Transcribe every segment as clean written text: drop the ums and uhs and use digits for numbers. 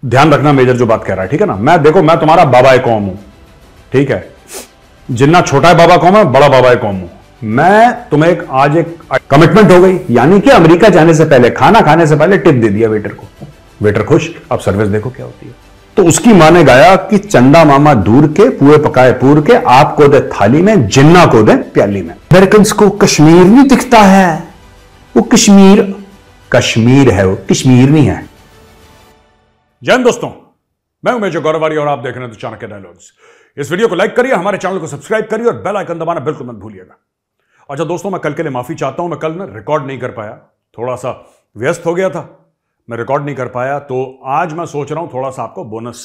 ध्यान रखना मेजर जो बात कह रहा है, ठीक है ना। मैं देखो, मैं तुम्हारा बाबा कौम हूं, ठीक है। जिन्ना छोटा है बाबा कौम है, बड़ा बाबा कौम हूं मैं। तुम्हें आज एक कमिटमेंट हो गई, यानी कि अमेरिका जाने से पहले, खाना खाने से पहले टिप दे दिया वेटर को। वेटर खुश। अब सर्विस देखो क्या होती है। तो उसकी मां ने गाया कि चंदा मामा दूर के, पुए पकाए पूर के, आपको दे थाली में, जिन्ना को दे प्याली में। अमेरिकन को कश्मीर नहीं दिखता है, वो कश्मीर है, वो कश्मीर नहीं है। जय हिंद दोस्तों, मैं हूं मेजर गौरवारी और आप देख रहे हैं चाणक्य डायलॉग्स। इस वीडियो को लाइक करिए, हमारे चैनल को सब्सक्राइब करिए और बेल आइकन दबाना बिल्कुल मत भूलिएगा। अच्छा दोस्तों, मैं कल के लिए माफी चाहता हूं। मैं कल ना रिकॉर्ड नहीं कर पाया, थोड़ा सा व्यस्त हो गया था, मैं रिकॉर्ड नहीं कर पाया। तो आज मैं सोच रहा हूं थोड़ा सा आपको बोनस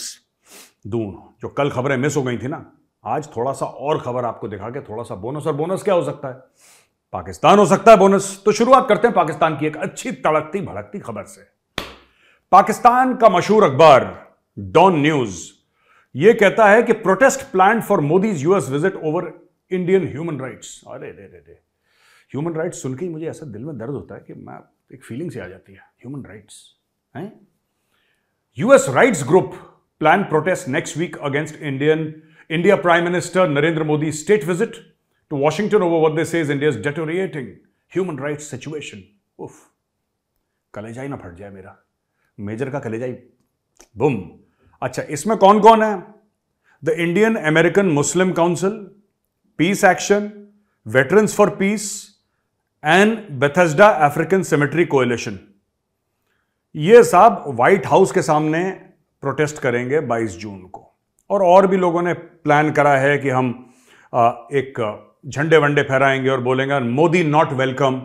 दूं। जो कल खबरें मिस हो गई थी ना, आज थोड़ा सा और खबर आपको दिखा के थोड़ा सा बोनस। और बोनस क्या हो सकता है? पाकिस्तान हो सकता है बोनस। तो शुरुआत करते हैं पाकिस्तान की एक अच्छी तड़कती भड़कती खबर से। पाकिस्तान का मशहूर अखबार डॉन न्यूज यह कहता है कि protest plan for Modi's US visit over Indian human rights. अरे रे रे रे, ह्यूमन राइट्स सुन के ही मुझे ऐसा दिल में दर्द होता है कि मैं एक फीलिंग से आ जाती है। ह्यूमन राइट्स हैं। US rights group plan protest next week against India prime minister Narendra Modi state visit to Washington over what they say is India's deteriorating human rights situation. उफ, कलेजा ही ना फट जाए मेरा, मेजर का कलेजा ही बुम। अच्छा, इसमें कौन कौन है? The Indian American Muslim Council, Peace Action, Veterans For Peace and Bethesda African Cemetery Coalition. ये सब व्हाइट हाउस के सामने प्रोटेस्ट करेंगे 22 जून को। और भी लोगों ने प्लान करा है कि हम एक झंडे वंडे फहराएंगे और बोलेंगे Modi not welcome,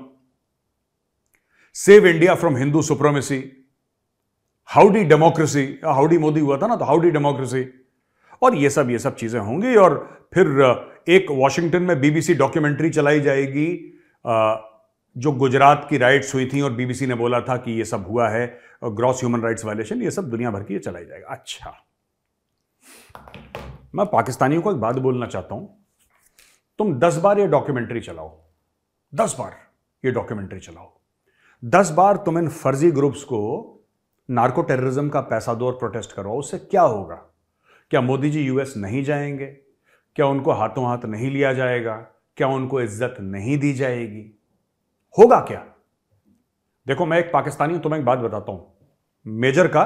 save India from Hindu supremacy, howdy democracy. Howdy Modi हुआ था ना, तो हाउडी डेमोक्रेसी। और ये सब चीजें होंगी। और फिर एक वॉशिंगटन में बीबीसी डॉक्यूमेंट्री चलाई जाएगी जो गुजरात की राइट्स हुई थी और बीबीसी ने बोला था कि ये सब हुआ है ग्रॉस ह्यूमन राइट्स वायलेशन। ये सब दुनिया भर की ये चलाई जाएगा। अच्छा, मैं पाकिस्तानियों को एक बात बोलना चाहता हूं। तुम 10 बार ये डॉक्यूमेंट्री चलाओ, 10 बार ये डॉक्यूमेंट्री चलाओ, 10 बार तुम इन फर्जी ग्रुप्स को नार्को टेररिज्म का पैसा दो और प्रोटेस्ट करो। उससे क्या होगा? क्या मोदी जी यूएस नहीं जाएंगे? क्या उनको हाथों हाथ नहीं लिया जाएगा? क्या उनको इज्जत नहीं दी जाएगी? होगा क्या? देखो, मैं एक पाकिस्तानी हूं, तुम्हें एक बात बताता हूं। मेजर का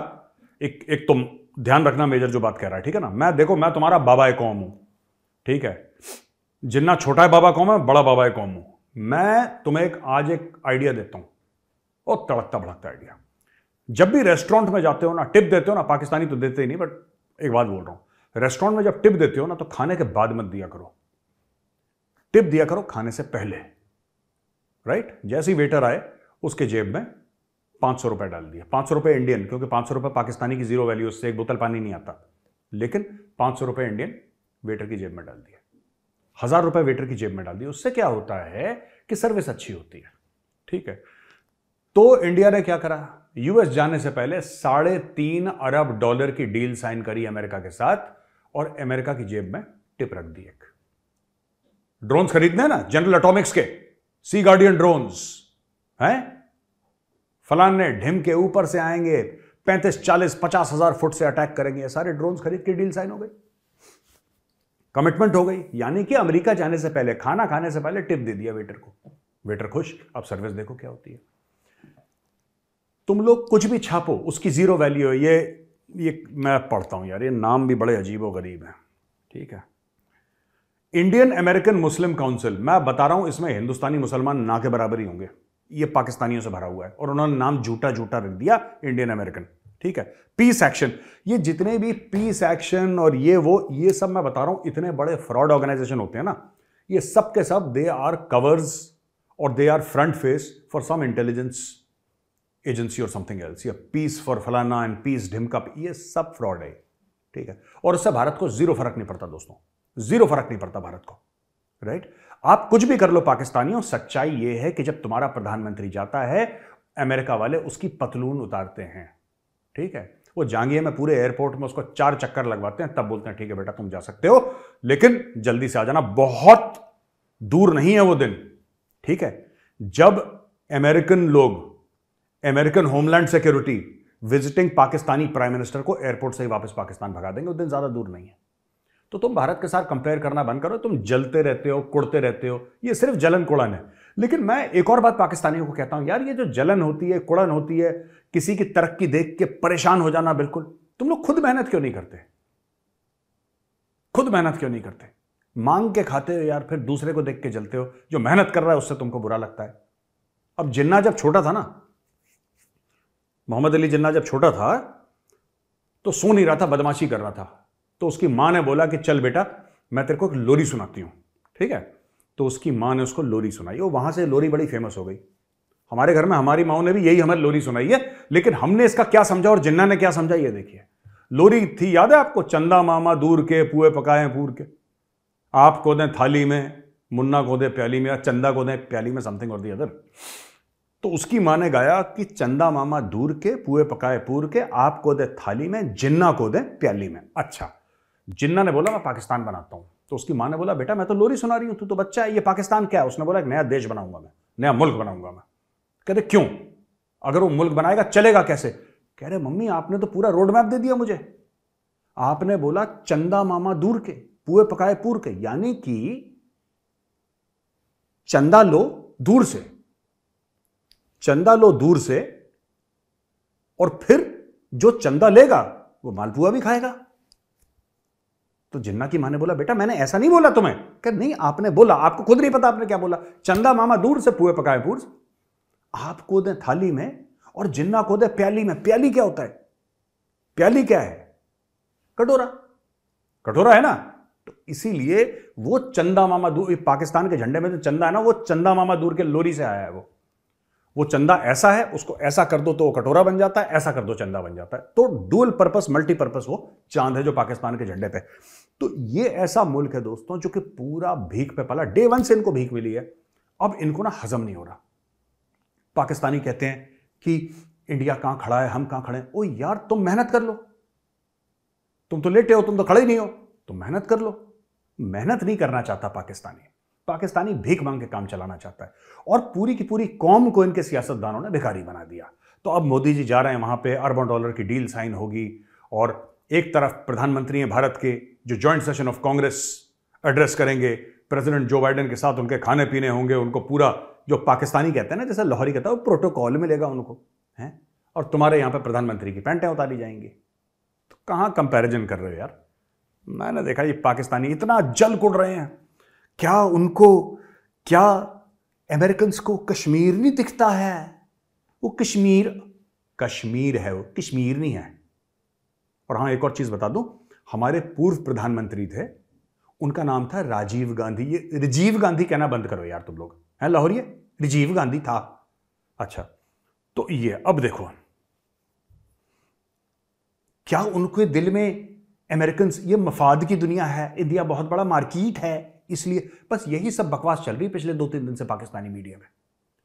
एक तुम ध्यान रखना मेजर जो बात कह रहा है, ठीक है ना। मैं देखो, मैं तुम्हारा बाबा कौम हूं, ठीक है। जिन्ना छोटा है बाबा कौम है, बड़ा बाबा कौम हूं मैं। तुम्हें आज एक आइडिया देता हूं, और तड़कता भड़कता आइडिया। जब भी रेस्टोरेंट में जाते हो ना, टिप देते हो ना, पाकिस्तानी तो देते ही नहीं, बट एक बात बोल रहा हूं, रेस्टोरेंट में जब टिप देते हो ना, तो खाने के बाद मत दिया करो, टिप दिया करो खाने से पहले। राइट? जैसे ही वेटर आए, उसके जेब में 500 रुपए डाल दिया। 500 रुपए इंडियन, क्योंकि 500 रुपए पाकिस्तानी की जीरो वैल्यू, उससे एक बोतल पानी नहीं आता, लेकिन 500 रुपए इंडियन वेटर की जेब में डाल दिया, 1000 रुपए वेटर की जेब में डाल दिया। उससे क्या होता है कि सर्विस अच्छी होती है, ठीक है। तो इंडिया ने क्या करा? यूएस जाने से पहले $3.5 अरब की डील साइन करी अमेरिका के साथ, और अमेरिका की जेब में टिप रख दी। एक ड्रोन्स खरीदने हैं ना, जनरल एटॉमिक्स के सी गार्डियन ड्रोन्स हैं, फलाने ढिम के ऊपर से आएंगे, 35, 40, 50 हजार फुट से अटैक करेंगे। सारे ड्रोन्स खरीद के डील साइन हो गई, कमिटमेंट हो गई। यानी कि अमेरिका जाने से पहले, खाना खाने से पहले टिप दे दिया वेटर को। वेटर खुश। अब सर्विस देखो क्या होती है। तुम लोग कुछ भी छापो, उसकी जीरो वैल्यू है। ये मैं पढ़ता हूं यार, ये नाम भी बड़े अजीब व गरीब हैं, ठीक है। इंडियन अमेरिकन मुस्लिम काउंसिल, मैं बता रहा हूं, इसमें हिंदुस्तानी मुसलमान ना के बराबर ही होंगे। ये पाकिस्तानियों से भरा हुआ है, और उन्होंने नाम झूठा रख दिया इंडियन अमेरिकन, ठीक है। पीस एक्शन, ये जितने भी पीस एक्शन और ये सब मैं बता रहा हूं, इतने बड़े फ्रॉड ऑर्गेनाइजेशन होते हैं ना, ये सब के सब दे आर कवर्स और they are front face for some intelligence agency और समथिंग एल्स। या पीस फॉर फलाना एंड पीस ढिमका, ये सब फ्रॉड है, ठीक है। और उससे भारत को जीरो फर्क नहीं पड़ता दोस्तों, जीरो फर्क नहीं पड़ता भारत को। राइट? आप कुछ भी कर लो पाकिस्तानियों, सच्चाई ये है कि जब तुम्हारा प्रधानमंत्री जाता है, अमेरिका वाले उसकी पतलून उतारते हैं, ठीक है। वो जांघिया में पूरे एयरपोर्ट में उसको 4 चक्कर लगवाते हैं, तब बोलते हैं ठीक है बेटा तुम जा सकते हो, लेकिन जल्दी से आ जाना, बहुत दूर नहीं है वो दिन, ठीक है, जब अमेरिकन लोग, American homeland security visiting Pakistani prime minister को एयरपोर्ट से ही वापस पाकिस्तान भगा देंगे, उस दिन ज्यादा दूर नहीं है। तो तुम भारत के साथ कंपेयर करना बंद करो, तुम जलते रहते हो, कुड़ते रहते हो, ये सिर्फ जलन कुड़न है। लेकिन मैं एक और बात पाकिस्तानियों को कहता हूं, यार ये जो जलन होती है, कुड़न होती है, किसी की तरक्की देख के परेशान हो जाना, बिल्कुल, तुम लोग खुद मेहनत क्यों नहीं करते? खुद मेहनत क्यों नहीं करते? मांग के खाते हो यार, फिर दूसरे को देख के जलते हो। जो मेहनत कर रहा है उससे तुमको बुरा लगता है। अब जिन्ना जब छोटा था ना, मोहम्मद अली जिन्ना जब छोटा था तो सो नहीं रहा था, बदमाशी कर रहा था। तो उसकी मां ने बोला कि चल बेटा मैं तेरे को एक लोरी सुनाती हूं, ठीक है? तो उसकी मां ने उसको लोरी सुनाई, वो वहां से लोरी बड़ी फेमस हो गई। हमारे घर में हमारी माओ ने भी यही हमें लोरी सुनाई है, लेकिन हमने इसका क्या समझा और जिन्ना ने क्या समझा ये देखिए। लोरी थी, याद है आपको? चंदा मामा दूर के, पुए पकाए पूर के, आपको दें थाली में, मुन्ना को दे प्याली में, या चंदा को दे प्याली में, समथिंग और दी अदर। तो उसकी मां ने गाया कि चंदा मामा दूर के, पुए पकाए पूर के, आपको दे थाली में, जिन्ना को दे प्याली में। अच्छा, जिन्ना ने बोला मैं पाकिस्तान बनाता हूं। तो उसकी मां ने बोला बेटा मैं तो लोरी सुना रही हूं, तू तो बच्चा है, ये पाकिस्तान क्या है? उसने बोला एक नया देश बनाऊंगा मैं, नया मुल्क बनाऊंगा मैं। कहते क्यों? अगर वो मुल्क बनाएगा चलेगा कैसे? कह रहे मम्मी आपने तो पूरा रोड मैप दे दिया मुझे। आपने बोला चंदा मामा दूर के, पुए पकाए पूर के, यानी कि चंदा लो दूर से, चंदा लो दूर से, और फिर जो चंदा लेगा वो मालपुआ भी खाएगा। तो जिन्ना की मां ने बोला बेटा मैंने ऐसा नहीं बोला तुम्हें। कह नहीं आपने बोला, आपको खुद नहीं पता आपने क्या बोला। चंदा मामा दूर से, पुए पकाए पूर से, आपको दे थाली में और जिन्ना को दे प्याली में। प्याली क्या होता है? प्याली क्या है? कटोरा, कटोरा है ना। तो इसीलिए वो चंदा मामा दूर, पाकिस्तान के झंडे में जो चंदा है ना, वो चंदा मामा दूर के लोरी से आया है। वो चंदा ऐसा है, उसको ऐसा कर दो तो वो कटोरा बन जाता है, ऐसा कर दो चंदा बन जाता है। तो डुअल पर्पस, मल्टीपर्पस वो चांद है जो पाकिस्तान के झंडे पे। तो ये ऐसा मुल्क है दोस्तों जो कि पूरा भीख पे पला, डे वन से इनको भीख मिली है। अब इनको ना हजम नहीं हो रहा। पाकिस्तानी कहते हैं कि इंडिया कहां खड़ा है, हम कहां खड़े हैं। ओ यार तुम मेहनत कर लो, तुम तो लेटे हो, तुम तो खड़े ही नहीं हो, तुम मेहनत कर लो। मेहनत नहीं करना चाहता पाकिस्तानी। पाकिस्तानी भीख मांग के काम चलाना चाहता है, और पूरी की पूरी कौम को इनके सियासतदानों ने भिखारी बना दिया। तो अब मोदी जी जा रहे हैं वहां पे, अरबों डॉलर की डील साइन होगी, और एक तरफ प्रधानमंत्री हैं भारत के, जो joint session of Congress address करेंगे, प्रेसिडेंट जो बाइडेन के साथ उनके खाने पीने होंगे, उनको पूरा जो पाकिस्तानी कहते हैं ना, जैसे लाहौरी कहता है, वो प्रोटोकॉल मिलेगा उनको, है। और तुम्हारे यहां पर प्रधानमंत्री की पैंटें उतारी जाएंगी। तो कहां कंपैरिजन कर रहे हो यार? मैंने देखा ये पाकिस्तानी इतना जल कुड़ रहे हैं। क्या उनको, क्या अमेरिकन को कश्मीर नहीं दिखता है? वो कश्मीर, कश्मीर है, वो कश्मीर नहीं है। और हाँ एक और चीज बता दूं, हमारे पूर्व प्रधानमंत्री थे, उनका नाम था राजीव गांधी। ये राजीव गांधी कहना बंद करो यार तुम लोग, है लाहौरी, राजीव गांधी था। अच्छा, तो ये अब देखो, क्या उनके दिल में अमेरिकन, ये मफाद की दुनिया है, इंडिया बहुत बड़ा मार्केट है, इसलिए बस यही सब बकवास चल रही है पिछले 2-3 दिन से पाकिस्तानी मीडिया में।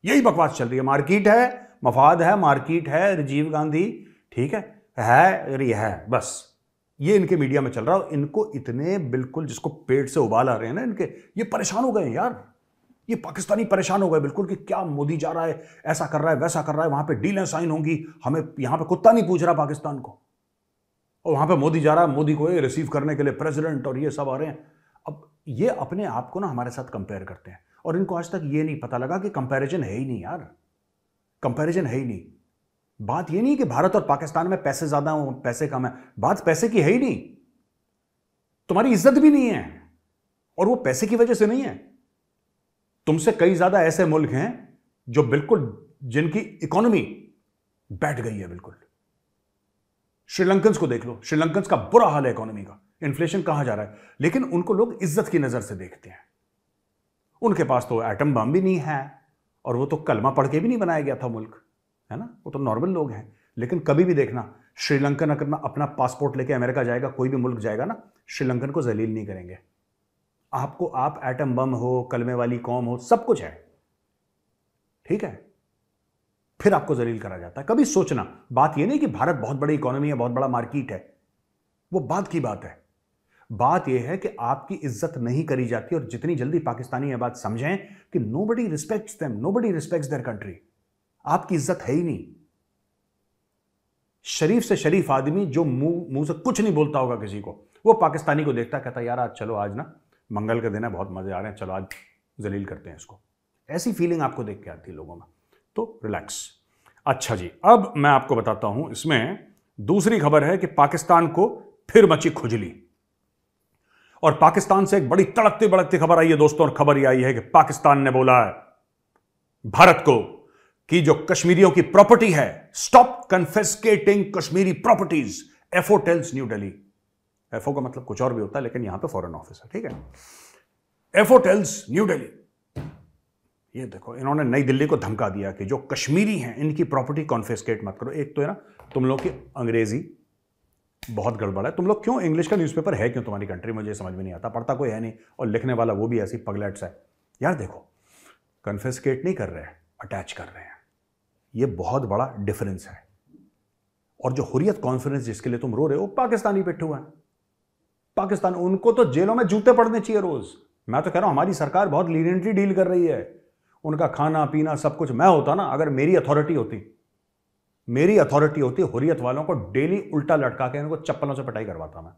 यही बकवास चल रही है, मार्केट है, मफाद है, मार्केट है, राजीव गांधी, ठीक है ये है, बस ये इनके मीडिया में चल रहा है। इनको इतने बिल्कुल जिसको पेट से उबाल आ रहे हैं ना इनके, ये परेशान हो गए यार, ये पाकिस्तानी परेशान हो गए बिल्कुल कि क्या मोदी जा रहा है, ऐसा कर रहा है, वैसा कर रहा है, वहां पे डीलें साइन होंगी, हमें यहां पे कुत्ता नहीं पूछ रहा पाकिस्तान को, और वहां पे मोदी जा रहा है, मोदी को रिसीव करने के लिए प्रेसिडेंट और ये सब आ रहे हैं। अब ये अपने आप को ना हमारे साथ कंपेयर करते हैं, और इनको आज तक ये नहीं पता लगा कि कंपैरिजन है ही नहीं यार, कंपैरिजन है ही नहीं। बात ये नहीं कि भारत और पाकिस्तान में पैसे ज्यादा हो, पैसे कम है, बात पैसे की है ही नहीं। तुम्हारी इज्जत भी नहीं है, और वो पैसे की वजह से नहीं है। तुमसे कई ज्यादा ऐसे मुल्क हैं जो बिल्कुल, जिनकी इकोनॉमी बैठ गई है बिल्कुल। श्रीलंकन्स को देख लो, श्रीलंकन्स का बुरा हाल है इकोनॉमी का, इन्फ्लेशन कहां जा रहा है, लेकिन उनको लोग इज्जत की नजर से देखते हैं। उनके पास तो एटम बम भी नहीं है, और वो तो कलमा पढ़ के भी नहीं बनाया गया था मुल्क, है ना, वो तो नॉर्मल लोग हैं। लेकिन कभी भी देखना, श्रीलंकन अगर अपना पासपोर्ट लेके अमेरिका जाएगा, कोई भी मुल्क जाएगा ना, श्रीलंकन को जलील नहीं करेंगे। आपको, आप एटम बम हो, कलमे वाली कौम हो, सब कुछ है, ठीक है, फिर आपको जलील करा जाता है। कभी सोचना, बात यह नहीं कि भारत बहुत बड़ी इकोनॉमी है, बहुत बड़ा मार्केट है, वो बात की बात है। बात यह है कि आपकी इज्जत नहीं करी जाती, और जितनी जल्दी पाकिस्तानी यह बात समझें कि nobody respects them, nobody respects their country, आपकी इज्जत है ही नहीं। शरीफ से शरीफ आदमी जो मुंह से कुछ नहीं बोलता होगा किसी को, वो पाकिस्तानी को देखता कहता यार आज चलो, आज ना मंगल के दिन है, बहुत मजे आ रहे हैं, चलो आज जलील करते हैं इसको। ऐसी फीलिंग आपको देख के आती है लोगों में। तो रिलैक्स। अच्छा जी, अब मैं आपको बताता हूं, इसमें दूसरी खबर है कि पाकिस्तान को फिर मची खुजली, और पाकिस्तान से एक बड़ी तड़कती भड़कती खबर आई है दोस्तों। और खबर यह आई है कि पाकिस्तान ने बोला है भारत को कि जो कश्मीरियों की प्रॉपर्टी है, stop confiscating Kashmiri properties, FO tells new Delhi. FO का मतलब कुछ और भी होता है, लेकिन यहां पे फॉरेन ऑफिस है, ठीक है। FO tells new Delhi. ये देखो, इन्होंने नई दिल्ली को धमका दिया कि जो कश्मीरी हैं इनकी प्रॉपर्टी कॉन्फिस्केट मत करो। एक तो है ना, तुम लोग की अंग्रेजी बहुत गड़बड़ है। तुम लोग क्यों, इंग्लिश का न्यूज़पेपर है क्यों तुम्हारी कंट्री, मुझे समझ में नहीं आता। पढ़ता कोई है नहीं, और लिखने वाला वो भी ऐसी पगलेट्स है यार। देखो, कन्फिस्केट नहीं कर रहे हैं, अटैच कर रहे हैं। ये बहुत बड़ा डिफरेंस है। और जो हुर्रियत कॉन्फ्रेंस जिसके लिए तुम रो रहे हो, पाकिस्तानी पिट्ठू है। पाकिस्तान, उनको तो जेलों में जूते पड़ने चाहिए रोज। मैं तो कह रहा हूं हमारी सरकार बहुत लीनियंटली डील कर रही है। उनका खाना पीना सब कुछ। मैं होता ना, अगर मेरी अथॉरिटी होती, हुर्रियत वालों को डेली उल्टा लटका के इनको चप्पलों से पिटाई करवाता मैं,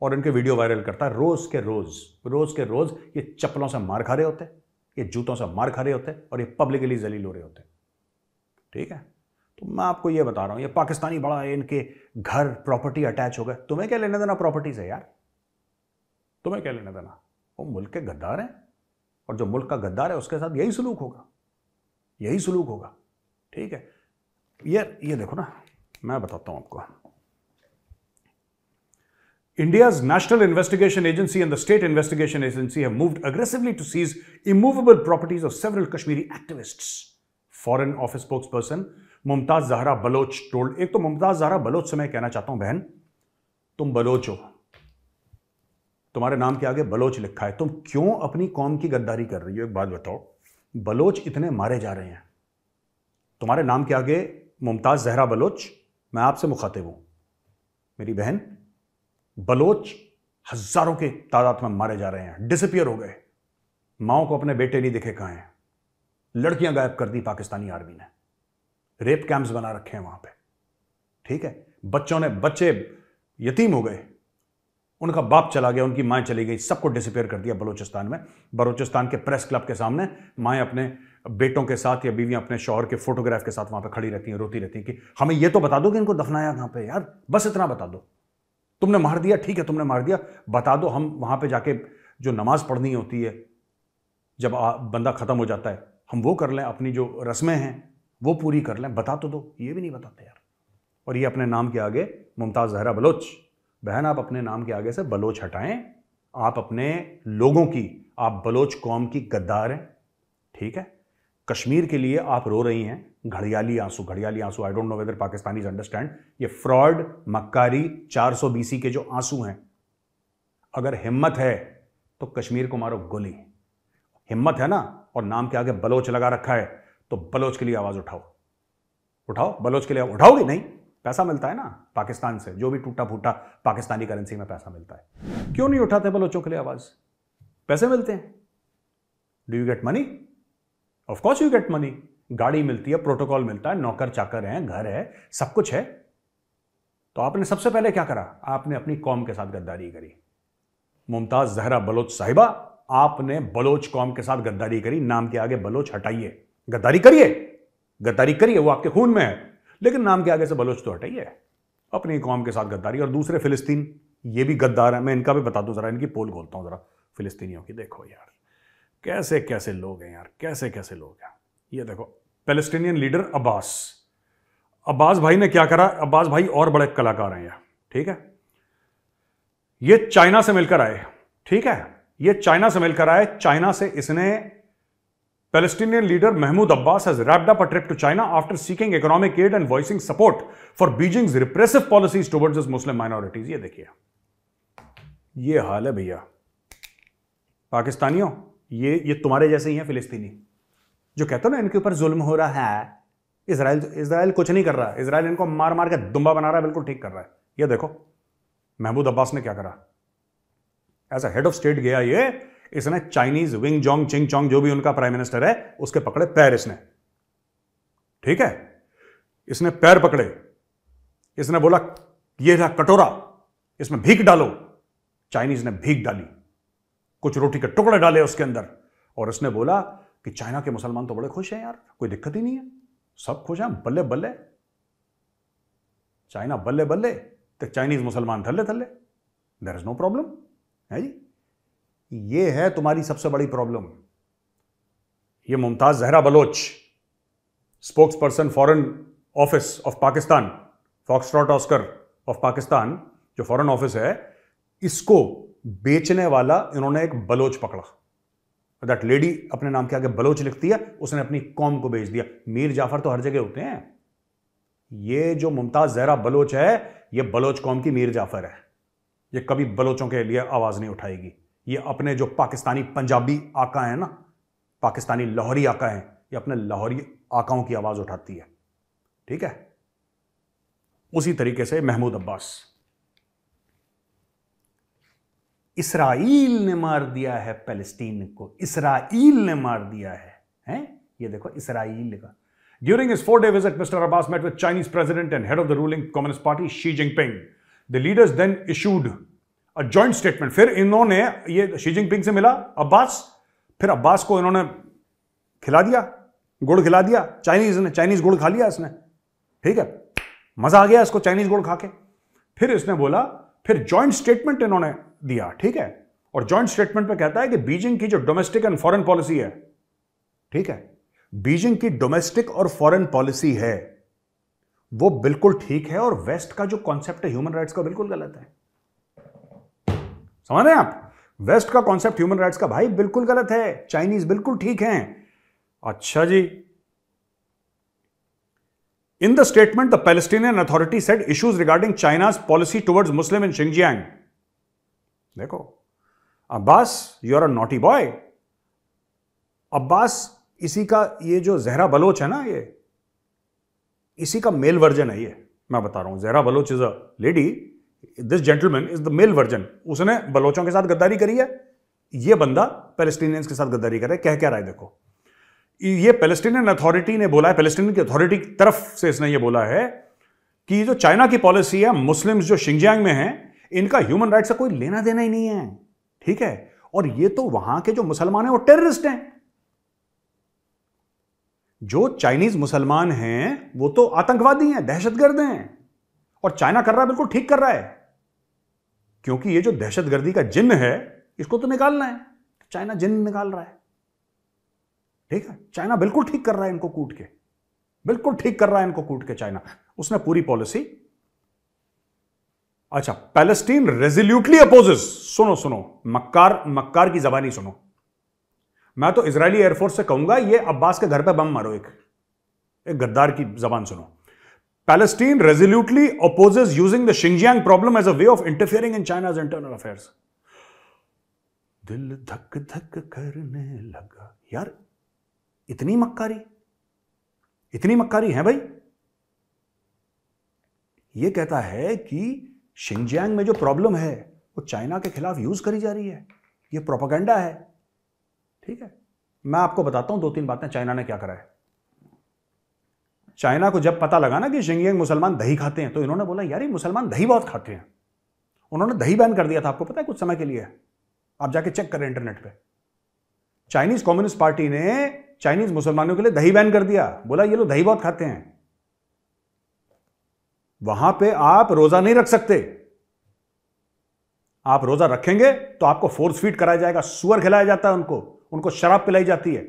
और इनके वीडियो वायरल करता। रोज के रोज ये चप्पलों से मार खा रहे होते, ये जूतों से मार खा रहे होते, और ये पब्लिकली जलील हो रहे होते। ठीक है, तो मैं आपको ये बता रहा हूं, ये पाकिस्तानी बड़ा है, इनके घर प्रॉपर्टी अटैच हो गए। तुम्हें क्या लेना देना प्रॉपर्टी से यार, तुम्हें क्या लेना देना। वो मुल्क के गद्दार हैं, और जो मुल्क का गद्दार है उसके साथ यही सलूक होगा। ठीक है, ये देखो ना, मैं बताता हूं आपको। India's National Investigation Agency and the State Investigation Agency have moved aggressively to seize immovable properties of several Kashmiri activists. Foreign Office spokesperson Mumtaz Zahra Baloch told। एक तो मुमताज जहरा बलोच से मैं कहना चाहता हूं, बहन तुम बलोच हो, तुम्हारे नाम के आगे बलोच लिखा है, तुम क्यों अपनी कौम की गद्दारी कर रही हो। एक बात बताओ, बलोच इतने मारे जा रहे हैं, तुम्हारे नाम के आगे मुमताज जहरा बलोच। मैं आपसे मुखातिब हूं मेरी बहन, बलोच हजारों के तादाद में मारे जा रहे हैं, डिसअपियर हो गए। माओ को अपने बेटे नहीं दिखे कहां हैं, लड़कियां गायब कर दी पाकिस्तानी आर्मी ने, रेप कैंप्स बना रखे हैं वहां पे। ठीक है, बच्चे यतीम हो गए, उनका बाप चला गया, उनकी मां चली गई, सबको डिसअपियर कर दिया बलूचिस्तान में। बलूचिस्तान के प्रेस क्लब के सामने माएँ अपने बेटों के साथ या बीवियां अपने शौहर के फोटोग्राफ के साथ वहां पे खड़ी रहती हैं, रोती रहती हैं कि हमें यह तो बता दो कि इनको दफनाया कहां पे यार, बस इतना बता दो। तुमने मार दिया, ठीक है तुमने मार दिया, बता दो, हम वहां पे जाके जो नमाज पढ़नी होती है जब बंदा खत्म हो जाता है, हम वो कर लें, अपनी जो रस्में हैं वो पूरी कर लें, बता तो दो। ये भी नहीं बताते यार। और ये अपने नाम के आगे मुमताज जहरा बलोच। बहन, आप अपने नाम के आगे से बलोच हटाएं, आप अपने लोगों की, आप बलोच कौम की गद्दार हैं। ठीक है, कश्मीर के लिए आप रो रही हैं, घड़ियाली आंसू। I don't know whether Pakistanis understand. ये फ्रॉड, मक्कारी, 400 BC के जो आंसू हैं, अगर हिम्मत है तो कश्मीर को मारो गोली। हिम्मत है ना, और नाम के आगे बलोच लगा रखा है, तो बलोच के लिए आवाज उठाओ। बलोच के लिए उठाओगे नहीं, पैसा मिलता है ना पाकिस्तान से, जो भी टूटा फूटा पाकिस्तानी करेंसी में पैसा मिलता है। क्यों नहीं उठाते बलोचों के लिए आवाज? पैसे मिलते हैं। Do you get money? Of course you get money. गाड़ी मिलती है, प्रोटोकॉल मिलता है, नौकर चाकर हैं, घर है, सब कुछ है। तो आपने सबसे पहले क्या करा? आपने अपनी कौम के साथ गद्दारी करी। मुमताज जहरा बलोच साहिबा, आपने बलोच कौम के साथ गद्दारी करी। नाम के आगे बलोच हटाइए, गद्दारी करिए, वो आपके खून में है, लेकिन नाम के आगे से बलोच तो हटाइए। अपनी कौम के साथ गद्दारी। और दूसरे फिलिस्तीन, ये भी गद्दार है। मैं इनका भी बता दूं, जरा इनकी पोल खोलता हूं जरा फिलिस्तीनियों की। देखो यार कैसे कैसे लोग हैं यार, कैसे लोग हैं। ये देखो, पैलेस्टीनियन लीडर अब्बास भाई ने क्या करा। अब्बास भाई और बड़े कलाकार हैं यार। ठीक है, ये चाइना से मिलकर आए। ठीक है, ये चाइना से मिलकर आए। चाइना से इसने, Palestinian leader Mahmoud Abbas has wrapped up a trip to China after seeking economic aid and voicing support for Beijing's repressive policies towards its Muslim minorities। ये देखिए, ये हाल है भैया पाकिस्तानियों। ये तुम्हारे जैसे ही हैं फिलिस्तीनी, जो कहते हो ना इनके ऊपर जुल्म हो रहा है। इजराइल कुछ नहीं कर रहा है, इजराइल इनको मार मार के दुम्बा बना रहा है, बिल्कुल ठीक कर रहा है। ये देखो महमूद अब्बास ने क्या करा। As a head of state गया ये, इसने Chinese Wing Jong Ching Chong, जो भी उनका प्राइम मिनिस्टर है, उसके पकड़े पैर इसने। ठीक है, इसने पैर पकड़े इसने बोला ये रहा कटोरा, इसमें भीख डालो। चाइनीज ने भीख डाली, कुछ रोटी के टुकड़े डाले उसके अंदर, और उसने बोला कि चाइना के मुसलमान तो बड़े खुश हैं यार, कोई दिक्कत ही नहीं है, सब खुश हैं, बल्ले बल्ले। चाइना बल्ले बल्ले, तो चाइनीज मुसलमान थल्ले थल्ले, देयर इज नो प्रॉब्लम है जी। ये है तुम्हारी सबसे बड़ी प्रॉब्लम। ये Mumtaz Zahra Baloch, spokesperson foreign office of Pakistan, foxtrot Oscar of Pakistan, जो फॉरेन ऑफिस है, इसको बेचने वाला इन्होंने एक बलोच पकड़ा। दैट लेडी अपने नाम के आगे बलोच लिखती है, उसने अपनी कौम को बेच दिया। मीर जाफर तो हर जगह होते हैं, ये जो मुमताज जहरा बलोच है, ये बलोच कौम की मीर जाफर है। ये कभी बलोचों के लिए आवाज नहीं उठाएगी। ये अपने जो पाकिस्तानी पंजाबी आका है ना, पाकिस्तानी लाहौरी आका है, ये अपने लाहौरी आकाओं की आवाज उठाती है, ठीक है। उसी तरीके से महमूद अब्बास, इसराइल ने मार दिया है पैलेस्टीन को, इसराइल ने मार दिया है, हैं? ये देखो इसराइल का। During his 4-day visit, Mr. Abbas met with Chinese president and head of the ruling Communist Party, Xi Jinping. The leaders then issued a joint statement. फिर इन्होंने ये शी जिनपिंग से मिला अब्बास, फिर अब्बास को इन्होंने खिला दिया, गुड़ खिला दिया, चाइनीज गुड़ खा लिया इसने, ठीक है, मजा आ गया इसको चाइनीज गुड़ खा के। फिर इसने बोला, फिर जॉइंट स्टेटमेंट इन्होंने दिया, ठीक है, और जॉइंट स्टेटमेंट पे कहता है कि बीजिंग की जो डोमेस्टिक एंड फॉरेन पॉलिसी है, ठीक है, बीजिंग की डोमेस्टिक और फॉरेन पॉलिसी है वो बिल्कुल ठीक है, और वेस्ट का जो कॉन्सेप्ट है ह्यूमन राइट्स का बिल्कुल गलत है। समझ रहे हैं आप? वेस्ट का कॉन्सेप्ट ह्यूमन राइट्स का भाई बिल्कुल गलत है, चाइनीज बिल्कुल ठीक हैं। अच्छा जी, in the statement the Palestinian Authority said issues regarding China's policy towards Muslim in Xinjiang. देखो Abbas, you are a naughty boy. Abbas इसी का, ये जो जहरा बलोच है ना, ये इसी का मेल वर्जन है। ये मैं बता रहा हूं, Zahra Baloch is a lady, this gentleman is the male version. उसने बलोचों के साथ गद्दारी करी है, ये बंदा पैलेस्टीनियंस के साथ गद्दारी कर रहा है। कह क्या रहा है देखो, ये पैलेस्टीनियन अथॉरिटी ने बोला है, पैलेस्टीनियन की अथॉरिटी की तरफ से इसने ये बोला है कि जो चाइना की पॉलिसी है, मुस्लिम्स जो शिंजियांग में हैं, इनका ह्यूमन राइट से कोई लेना देना ही नहीं है, ठीक है, और ये तो वहां के जो मुसलमान हैं वो टेररिस्ट हैं। जो चाइनीज मुसलमान हैं वो तो आतंकवादी हैं, दहशतगर्द हैं, और चाइना कर रहा है, बिल्कुल ठीक कर रहा है, क्योंकि ये जो दहशतगर्दी का जिन्न है इसको तो निकालना है, चाइना जिन्न निकाल रहा है, ठीक है, चाइना बिल्कुल ठीक कर रहा है इनको कूट के, बिल्कुल ठीक कर रहा है इनको कूट के चाइना। उसने पूरी पॉलिसी। अच्छा, पैलेस्टीन रेजोल्यूटली अपोजेस, सुनो सुनो, मक्कार की जबानी सुनो। मैं तो इजरायली एयरफोर्स से कहूंगा ये अब्बास के घर पे बम मारो, एक गद्दार की जबान सुनो। Palestine resolutely opposes using the Xinjiang problem as a way of interfering in China's internal affairs. दिल धक धक करने लगा यार, इतनी मक्कारी है भाई। ये कहता है कि शिंजियांग में जो प्रॉब्लम है वो चाइना के खिलाफ यूज करी जा रही है, ये प्रोपेगेंडा है, ठीक है। मैं आपको बताता हूं 2-3 बातें चाइना ने क्या करा है। चाइना को जब पता लगा ना कि शिंजियांग मुसलमान दही खाते हैं, तो इन्होंने बोला यार ये मुसलमान दही बहुत खाते हैं। उन्होंने दही बैन कर दिया था, आपको पता है, कुछ समय के लिए। आप जाके चेक करें इंटरनेट पे। चाइनीज कम्युनिस्ट पार्टी ने चाइनीज मुसलमानों के लिए दही बैन कर दिया, बोला ये लोग दही बहुत खाते हैं, वहां पे आप रोजा नहीं रख सकते। आप रोजा रखेंगे तो आपको फोर्स फीड कराया जाएगा, सुअर खिलाया जाता है उनको शराब पिलाई जाती है।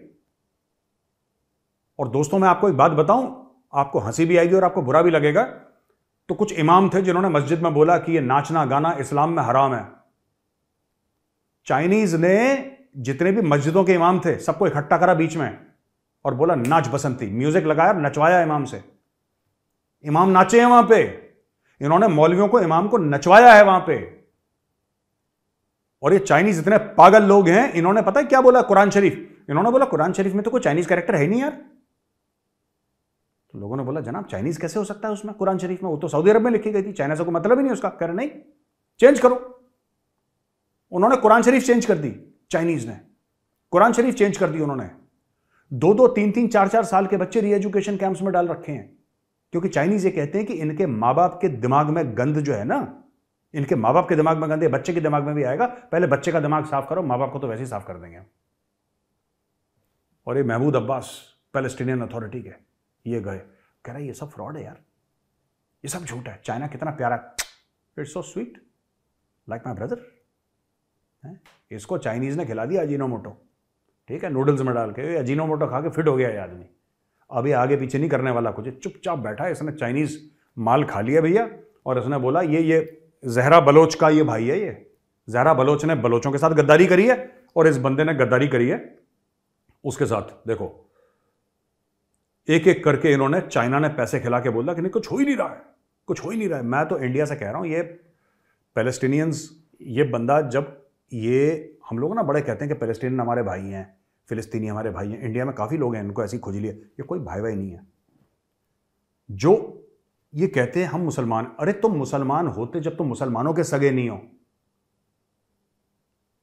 और दोस्तों मैं आपको एक बात बताऊं, आपको हंसी भी आएगी और आपको बुरा भी लगेगा। तो कुछ इमाम थे जिन्होंने मस्जिद में बोला कि ये नाचना गाना इस्लाम में हराम है। चाइनीज ने जितने भी मस्जिदों के इमाम थे सबको इकट्ठा करा बीच में और बोला नाच बसंती, म्यूजिक लगाया, नचवाया इमाम से। इमाम नाचे हैं वहां पे, इन्होंने मौलवियों को, इमाम को नचवाया है वहां पे। और ये चाइनीज इतने पागल लोग हैं, इन्होंने पता है क्या बोला कुरान शरीफ, इन्होंने बोला कुरान शरीफ में तो कोई चाइनीज कैरेक्टर है नहीं यार। तो लोगों ने बोला जनाब चाइनीज कैसे हो सकता है उसमें, कुरान शरीफ में, वो तो सऊदी अरब में लिखी गई थी, चाइना से कोई मतलब ही नहीं उसका। कह रहे नहीं, चेंज करो। उन्होंने कुरान शरीफ चेंज कर दी, चाइनीज ने कुरान शरीफ चेंज कर दी उन्होंने। 2-2, 3-3, 4-4 साल के बच्चे री एजुकेशन कैंप्स में डाल रखे हैं। क्योंकि चाइनीज ये कहते हैं कि इनके माँ बाप के दिमाग में गंद जो है ना, इनके माँ बाप के दिमाग में गंद है, बच्चे के दिमाग में भी आएगा, पहले बच्चे का दिमाग साफ करो, माँ बाप को तो वैसे ही साफ कर देंगे। और ये महमूद अब्बास पैलेस्टीनियन अथॉरिटी के ये गए, कह रहा है ये सब फ्रॉड है यार, ये सब झूठ है, चाइना कितना प्यारा, it's so sweet like my brother. इसको चाइनीज ने खिला दिया अजीनोमोटो, ठीक है, नूडल्स में डाल के, अजीनोमोटो खा के फिट हो गया ये आदमी, अभी आगे पीछे नहीं करने वाला कुछ, चुपचाप बैठा है, इसने चाइनीज माल खा लिया भैया, और इसने बोला ये जहरा बलोच का ये भाई है, ये जहरा बलोच ने बलोचों के साथ गद्दारी करी है, और इस बंदे ने गद्दारी करी है उसके साथ। देखो एक एक करके इन्होंने, चाइना ने पैसे खिला के बोला कि नहीं कुछ हो ही नहीं रहा है, कुछ हो ही नहीं रहा है। मैं तो इंडिया से कह रहा हूं, ये पैलेस्टीनियंस, ये बंदा, जब ये हम लोग ना बड़े कहते हैं कि पैलेस्टीनियन हमारे भाई हैं, फिलिस्तीनी हमारे भाई हैं, इंडिया में काफ़ी लोग हैं इनको ऐसी खुजली है, ये कोई भाई भाई नहीं है। जो ये कहते हैं हम मुसलमान, अरे तुम मुसलमान होते जब तुम मुसलमानों के सगे नहीं हो,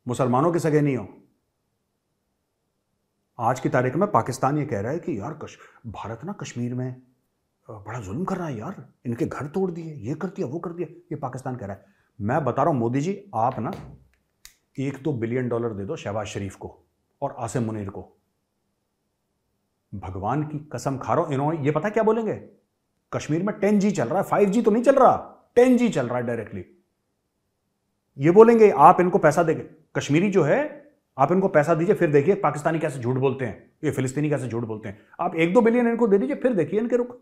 मुसलमानों के सगे नहीं हो। आज की तारीख में पाकिस्तान ये कह रहा है कि यार भारत ना कश्मीर में बड़ा जुल्म कर रहा है यार, इनके घर तोड़ दिए, ये कर दिया वो कर दिया, ये पाकिस्तान कह रहा है। मैं बता रहा हूं मोदी जी, आप ना $1-2 बिलियन दे दो शहबाज शरीफ को और आसिम मुनीर को, भगवान की कसम खा रहा हूं, इन्होंने ये पता क्या बोलेंगे, कश्मीर में 10G चल रहा है, 5G तो नहीं चल रहा, 10G चल रहा है डायरेक्टली, ये बोलेंगे आप इनको पैसा देंगे, कश्मीरी जो है आप इनको पैसा दीजिए, फिर देखिए पाकिस्तानी कैसे झूठ बोलते हैं, ये फिलिस्तीनी कैसे झूठ बोलते हैं, आप 1-2 बिलियन इनको दे दीजिए, फिर देखिए इनके रुख।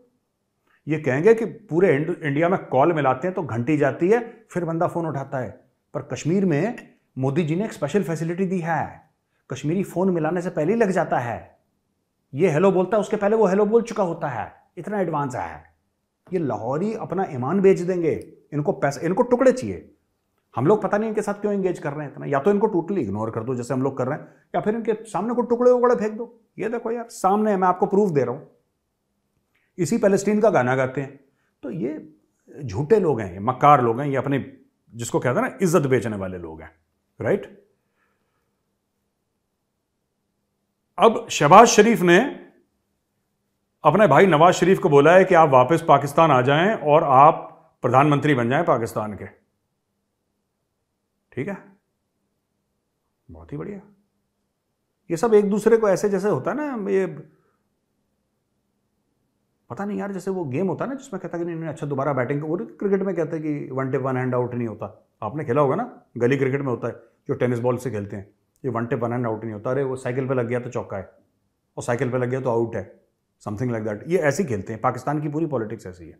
ये कहेंगे कि पूरे इंडिया में कॉल मिलाते हैं तो घंटी जाती है, फिर बंदा फोन उठाता है, पर कश्मीर में मोदी जी ने एक स्पेशल फैसिलिटी दी है, कश्मीरी फोन मिलाने से पहले ही लग जाता है, ये हेलो बोलता है उसके पहले वो हेलो बोल चुका होता है, इतना एडवांस है। ये लाहौरी अपना ईमान बेच देंगे, इनको पैसा, इनको टुकड़े चाहिए। हम लोग पता नहीं इनके साथ क्यों एंगेज कर रहे हैं इतना, या तो इनको टोटली इग्नोर कर दो जैसे हम लोग कर रहे हैं, या फिर इनके सामने को टुकड़े उकड़े फेंक दो। ये देखो यार सामने है, मैं आपको प्रूफ दे रहा हूं, इसी पैलेस्टीन का गाना गाते हैं। तो ये झूठे लोग हैं, ये मक्कार लोग हैं, ये अपने जिसको कहते हैं ना इज्जत बेचने वाले लोग हैं, राइट। अब शहबाज शरीफ ने अपने भाई नवाज शरीफ को बोला है कि आप वापस पाकिस्तान आ जाएं और आप प्रधानमंत्री बन जाएं पाकिस्तान के, ठीक है, बहुत ही बढ़िया। ये सब एक दूसरे को ऐसे जैसे होता है ना, ये पता नहीं यार, जैसे वो गेम होता है ना जिसमें कहता है कि नहीं अच्छा दोबारा बैटिंग, और क्रिकेट में कहते हैं कि 1 टिप 1 हैंड आउट नहीं होता, आपने खेला होगा ना, गली क्रिकेट में होता है जो टेनिस बॉल से खेलते हैं, ये 1 टिप 1 हैंड आउट नहीं होता, अरे वो साइकिल पे लग गया तो चौका है, और साइकिल पे लग गया तो आउट है, समथिंग लाइक दैट। ये ऐसे ही खेलते हैं, पाकिस्तान की पूरी पॉलिटिक्स ऐसी है,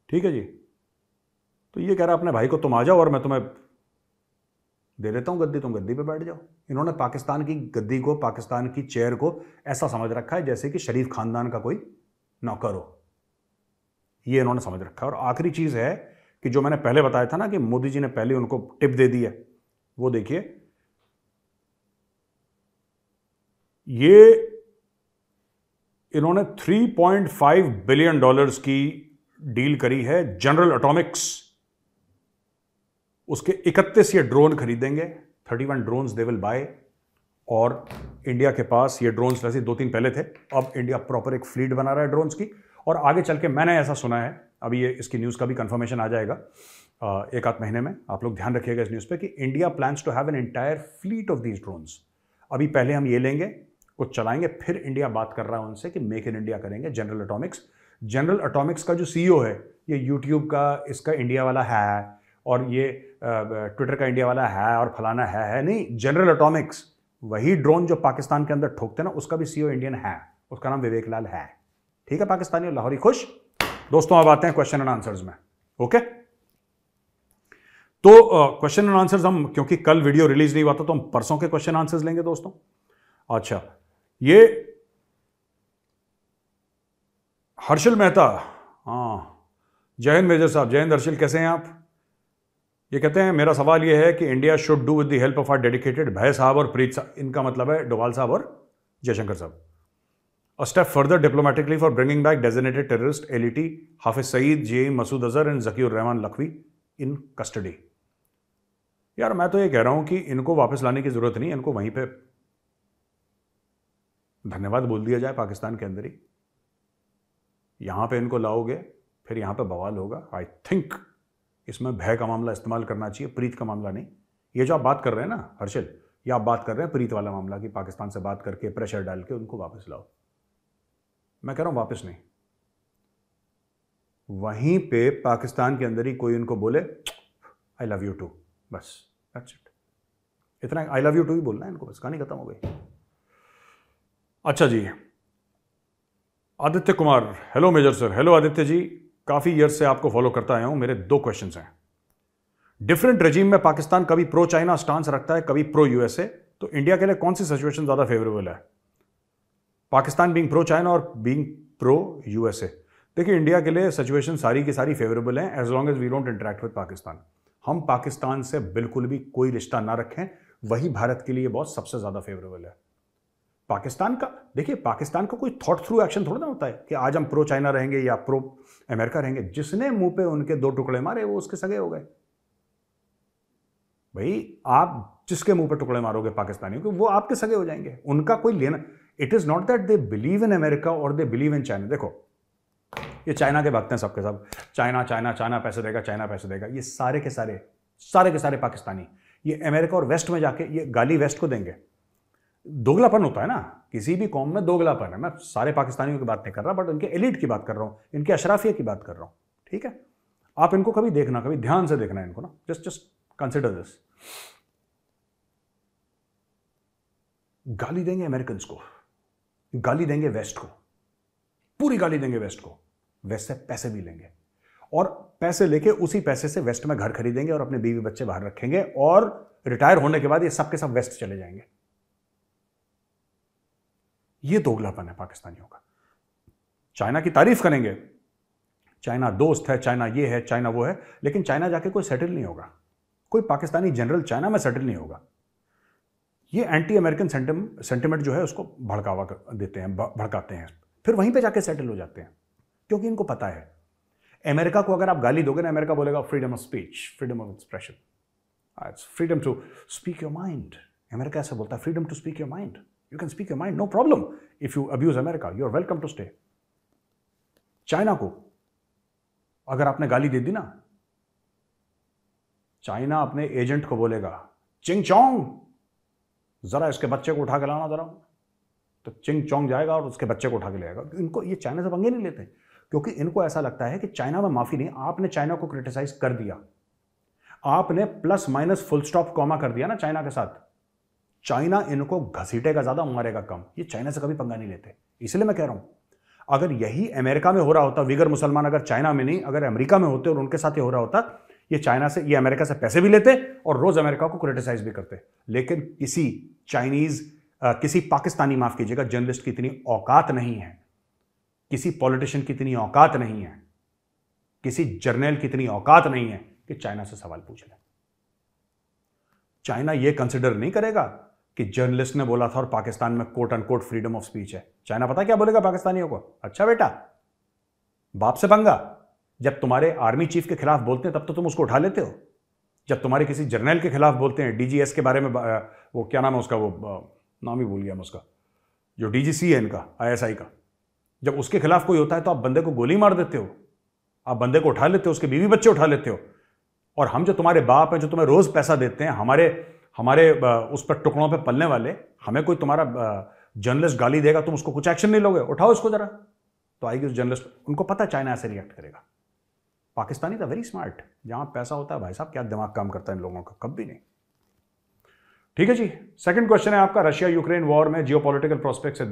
ठीक है जी। तो ये कह रहा है अपने भाई को तुम आ जाओ और मैं तुम्हें दे देता हूं गद्दी, तुम गद्दी पे बैठ जाओ। इन्होंने पाकिस्तान की गद्दी को, पाकिस्तान की चेयर को ऐसा समझ रखा है जैसे कि शरीफ खानदान का कोई नौकर हो, ये इन्होंने समझ रखा है। और आखिरी चीज है कि जो मैंने पहले बताया था ना कि मोदी जी ने पहले उनको टिप दे दी है, वो देखिए, ये इन्होंने $3.5 बिलियन की डील करी है जनरल एटॉमिक्स, उसके 31 ये ड्रोन खरीदेंगे, 31 ड्रोन्स दे विल बाय, और इंडिया के पास ये ड्रोन्स वैसे 2-3 पहले थे, अब इंडिया प्रॉपर एक फ्लीट बना रहा है ड्रोन्स की। और आगे चल के मैंने ऐसा सुना है, अभी ये इसकी न्यूज़ का भी कंफर्मेशन आ जाएगा 1-8 महीने में, आप लोग ध्यान रखिएगा इस न्यूज़ पे, कि India plans to have an entire fleet of these drones. अभी पहले हम ये लेंगे, कुछ चलाएंगे, फिर इंडिया बात कर रहा है उनसे कि मेक इन इंडिया करेंगे जनरल एटॉमिक्स। जनरल एटॉमिक्स का जो CEO है, ये यूट्यूब का इसका इंडिया वाला है, और ये ट्विटर का इंडिया वाला है, और फलाना है नहीं, जनरल एटॉमिक्स, वही ड्रोन जो पाकिस्तान के अंदर ठोकते ना, उसका भी CEO इंडियन है, उसका नाम विवेक लाल है, ठीक है। पाकिस्तानी और लाहौरी खुश। दोस्तों अब आते हैं क्वेश्चन एंड आंसर्स में, ओके। तो क्वेश्चन एंड आंसर्स हम, क्योंकि कल वीडियो रिलीज नहीं हुआ था तो हम परसों के क्वेश्चन आंसर्स लेंगे दोस्तों। अच्छा, ये हर्षल मेहता, हाँ जय हिंद मेजर साहब, जय हिंद हर्षल, कैसे हैं आप? ये कहते हैं मेरा सवाल ये है कि India should do with the help of our dedicated भय साहब और प्रीत साहब, इनका मतलब है डोवाल साहब और जयशंकर साहब, a step further diplomatically for bringing back designated terrorist LET Hafiz Saeed, JE Masood Azhar and Zakiur Rehman Lakhvi in custody. यार मैं तो ये कह रहा हूं कि इनको वापस लाने की जरूरत नहीं, इनको वहीं पे धन्यवाद बोल दिया जाए पाकिस्तान के अंदर ही। यहां पे इनको लाओगे, फिर यहां पे बवाल होगा। आई थिंक इसमें भय का मामला इस्तेमाल करना चाहिए, प्रीत का मामला नहीं। ये जो आप बात कर रहे हैं ना हर्षिल, ये आप बात कर रहे हैं प्रीत वाला मामला कि पाकिस्तान से बात करके प्रेशर डाल के उनको वापस लाओ। मैं कह रहा हूं वापस नहीं, वहीं पे पाकिस्तान के अंदर ही कोई उनको बोले आई लव यू टू, बस दैट्स इट। इतना आई लव यू टू ही बोलना है इनको, बस कहानी खत्म हो गई। अच्छा जी, Aditya Kumar, hello major sir. Hello Aditya ji, काफी ईयर से आपको फॉलो करता आया हूं। मेरे 2 क्वेश्चंस हैं। डिफरेंट रेजिम में पाकिस्तान कभी प्रो चाइना स्टांस रखता है, कभी प्रो यूएसए, तो इंडिया के लिए कौन सी सिचुएशन ज्यादा फेवरेबल है? पाकिस्तान बीइंग प्रो चाइना और बीइंग प्रो यूएसए? देखिए, इंडिया के लिए सिचुएशन सारी की सारी फेवरेबल हैं as long as we don't interact with Pakistan. हम पाकिस्तान से बिल्कुल भी कोई रिश्ता ना रखें, वही भारत के लिए बहुत सबसे ज्यादा फेवरेबल है। पाकिस्तान का देखिए, पाकिस्तान का कोई थॉट थ्रू एक्शन थोड़ा ना होता है कि आज हम प्रो चाइना रहेंगे या प्रो अमेरिका रहेंगे। जिसने मुंह पे उनके 2 टुकड़े मारे वो उसके सगे हो गए। भाई, आप जिसके मुंह पे टुकड़े मारोगे पाकिस्तानियों के, वो आपके सगे हो जाएंगे। उनका कोई लेना, it is not that they believe in America और दे बिलीव इन चाइना। देखो, ये चाइना के भक्त हैं सबके सब, चाइना चाइना चाइना पैसे देगा, चाइना पैसे देगा। ये सारे के सारे पाकिस्तानी ये अमेरिका और वेस्ट में जाके ये गाली वेस्ट को देंगे। दोगलापन होता है ना, किसी भी कौम में दोगलापन है। मैं सारे पाकिस्तानियों की बात नहीं कर रहा, बट उनके एलिट की बात कर रहा हूं, इनके अशराफिया की बात कर रहा हूं। ठीक है, आप इनको कभी देखना, कभी ध्यान से देखना इनको ना, जस्ट कंसिडर दिस। गाली देंगे अमेरिकन को, गाली देंगे वेस्ट को, पूरी गाली देंगे वेस्ट को, वेस्ट से पैसे भी लेंगे और पैसे लेके उसी पैसे से वेस्ट में घर खरीदेंगे और अपने बीवी बच्चे बाहर रखेंगे और रिटायर होने के बाद ये सब के सब वेस्ट चले जाएंगे। ये दोगलापन है पाकिस्तानियों का। चाइना की तारीफ करेंगे, चाइना दोस्त है, चाइना ये है, चाइना वो है, लेकिन चाइना जाके कोई सेटल नहीं होगा। कोई पाकिस्तानी जनरल चाइना में सेटल नहीं होगा। ये एंटी अमेरिकन सेंटिमेंट जो है उसको भड़कावा देते हैं, भड़काते हैं, फिर वहीं पे जाके सेटल हो जाते हैं, क्योंकि इनको पता है अमेरिका को अगर आप गाली दोगे ना, अमेरिका बोलेगा freedom of speech, freedom of expression, freedom to speak your mind. America ऐसा बोलता है, freedom to speak your mind, you can speak your mind, no problem. If you abuse America, you are welcome to stay. China को अगर आपने गाली दे दी ना, China अपने agent को बोलेगा, चिंग चोंग, जरा इसके बच्चे को उठा के लाना जरा, तो चिंग चोंग जाएगा और उसके बच्चे को उठा के ले आएगा। इनको, ये चाइना से पंगे नहीं लेते, क्योंकि इनको ऐसा लगता है कि चाइना में माफी नहीं। आपने चाइना को क्रिटिसाइज कर दिया, आपने plus minus full stop comma कर दिया ना चाइना के साथ, चाइना इनको घसीटेगा ज्यादा, मारेगा कम। ये चाइना से कभी पंगा नहीं लेते। इसलिए मैं कह रहा हूं, अगर यही अमेरिका में हो रहा होता, विगर मुसलमान अगर चाइना में नहीं, अगर अमेरिका में होते और उनके साथ ये हो रहा होता, ये चाइना से, ये अमेरिका से पैसे भी लेते और रोज अमेरिका को क्रिटिसाइज भी करते। लेकिन किसी चाइनीज, किसी पाकिस्तानी, माफ कीजिएगा, जर्नलिस्ट की इतनी औकात नहीं है, किसी पॉलिटिशियन की इतनी औकात नहीं है, किसी जर्नल की इतनी औकात नहीं है कि चाइना से सवाल पूछ ले। चाइना ये कंसिडर नहीं करेगा कि जर्नलिस्ट ने बोला था और पाकिस्तान में quote unquote freedom of speech है। चाइना पता क्या बोलेगा पाकिस्तानियों को? अच्छा बेटा, बाप से पंगा। जब तुम्हारे आर्मी चीफ के खिलाफ बोलते हैं तब तो तुम उसको उठा लेते हो। जब तुम्हारे किसी जर्नल के खिलाफ बोलते हैं, डीजीएस के बारे में, वो क्या नाम है उसका, वो नाम ही भूल गया मैं उसका, जो डीजीसी है इनका, आईएसआई का, जब उसके खिलाफ कोई होता है तो आप बंदे को गोली मार देते हो, आप बंदे को उठा लेते हो, उसके बीवी बच्चे उठा लेते हो। और हम जो तुम्हारे बाप हैं, जो तुम्हें रोज पैसा देते हैं, हमारे उस पर टुकड़ों पे पलने वाले, हमें कोई तुम्हारा जर्नलिस्ट गाली देगा, तुम उसको कुछ एक्शन नहीं लोगे? उठाओ इसको जरा, तो आएगी उस जर्नलिस्ट। उनको पता है चाइना ऐसे रिएक्ट करेगा। पाकिस्तानी था वेरी स्मार्ट, जहां पैसा होता है भाई साहब, क्या दिमाग काम करता है इन लोगों का, कभी नहीं। ठीक है जी, सेकंड क्वेश्चन है आपका, रशिया यूक्रेन वॉर में जियोपॉलिटिकल प्रोस्पेक्ट से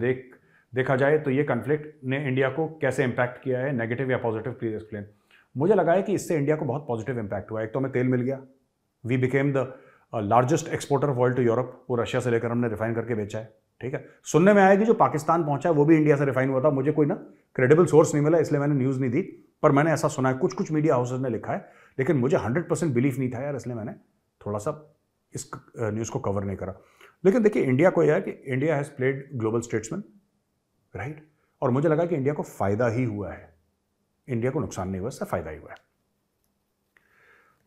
देखा जाए तो ये कॉन्फ्लिक्ट ने इंडिया को कैसे इंपैक्ट किया है, नेगेटिव या पॉजिटिव, प्लीज एक्सप्लेन। मुझे लगा है कि इससे इंडिया को बहुत पॉजिटिव इंपैक्ट हुआ है। एक तो हमें तेल मिल गया, we became the largest exporter of oil to Europe, वो रशिया से लेकर हमने रिफाइन करके बेचा है। ठीक है, सुनने में आया कि जो पाकिस्तान पहुंचा है वो भी इंडिया से रिफाइन हुआ था। मुझे कोई ना क्रेडिबल सोर्स नहीं मिला, इसलिए मैंने न्यूज़ नहीं दी, पर मैंने ऐसा सुना है, कुछ मीडिया हाउसेज ने लिखा है, लेकिन मुझे 100% बिलीफ नहीं था यार, इसलिए मैंने थोड़ा सा इस न्यूज़ को कवर नहीं करा। लेकिन देखिए, इंडिया को यह है कि India has played global statesman, right, और मुझे लगा कि इंडिया को फायदा ही हुआ है, इंडिया को नुकसान नहीं हुआ, इससे फायदा ही हुआ है।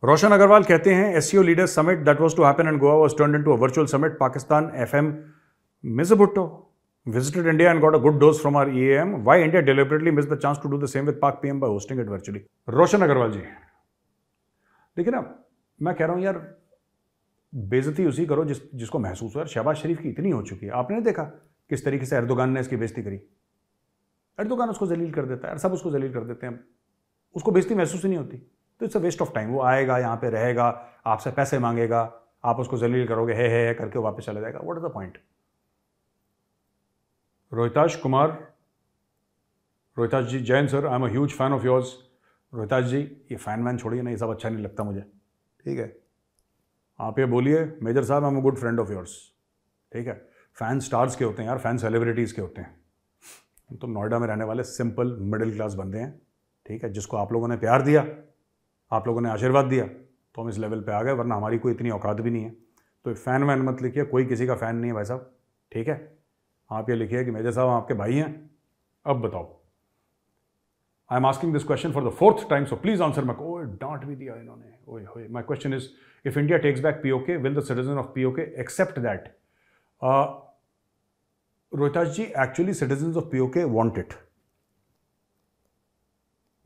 रोशन अग्रवाल कहते हैं, SCO leaders summit that was to happen in Goa was turned into a virtual summit, Pakistan FM Miss Bhutto. Visited India and got a good dose from our EAM. Why India deliberately missed the chance to do the same with Pak PM by hosting it virtually? रोशन अग्रवाल जी, देखिए ना, मैं कह रहा हूँ यार, बेइज्जती उसी करो जिसको महसूस हो। यार शहबाज शरीफ की इतनी हो चुकी है, आपने नहीं देखा किस तरीके से एर्दोगान ने इसकी बेइज्जती करी? एर्दोगान उसको जलील कर देता है, सब उसको जलील कर देते हैं, उसको बेइज्जती महसूस ही नहीं होती। तो it's a waste of time. वो आएगा यहाँ पे, रहेगा, आपसे पैसे मांगेगा, आप उसको जलील करोगे, है करके वापस चला जाएगा। What is the point? Rohitash Kumar, Rohitash ji, Jain sir, I am a huge fan of yours. Rohitash ji, ये फैन वैन छोड़िए ना, ये सब अच्छा नहीं लगता मुझे, ठीक है? आप ये बोलिए, मेजर साहब आई am a good friend of yours, ठीक है? फैन स्टार्स के होते हैं यार, फैन सेलिब्रिटीज़ के होते हैं। हम तो नोएडा में रहने वाले सिंपल मिडिल क्लास बंदे हैं, ठीक है? जिसको आप लोगों ने प्यार दिया, आप लोगों ने आशीर्वाद दिया, तो हम इस लेवल पे आ गए, वरना हमारी कोई इतनी औकात भी नहीं है। तो फ़ैन वैन मत लिखिए, कोई किसी का फ़ैन नहीं है भाई साहब, ठीक है? आप ये लिखिए कि मेजर साहब आपके भाई हैं। अब बताओ, I am asking this question for the 4th time, so please answer my. ओए डांट भी दिया इन्होंने, ओए होए। My question is, if India takes back PoK, will the citizen of PoK accept that? Rohitash ji, actually citizen of PoK want it.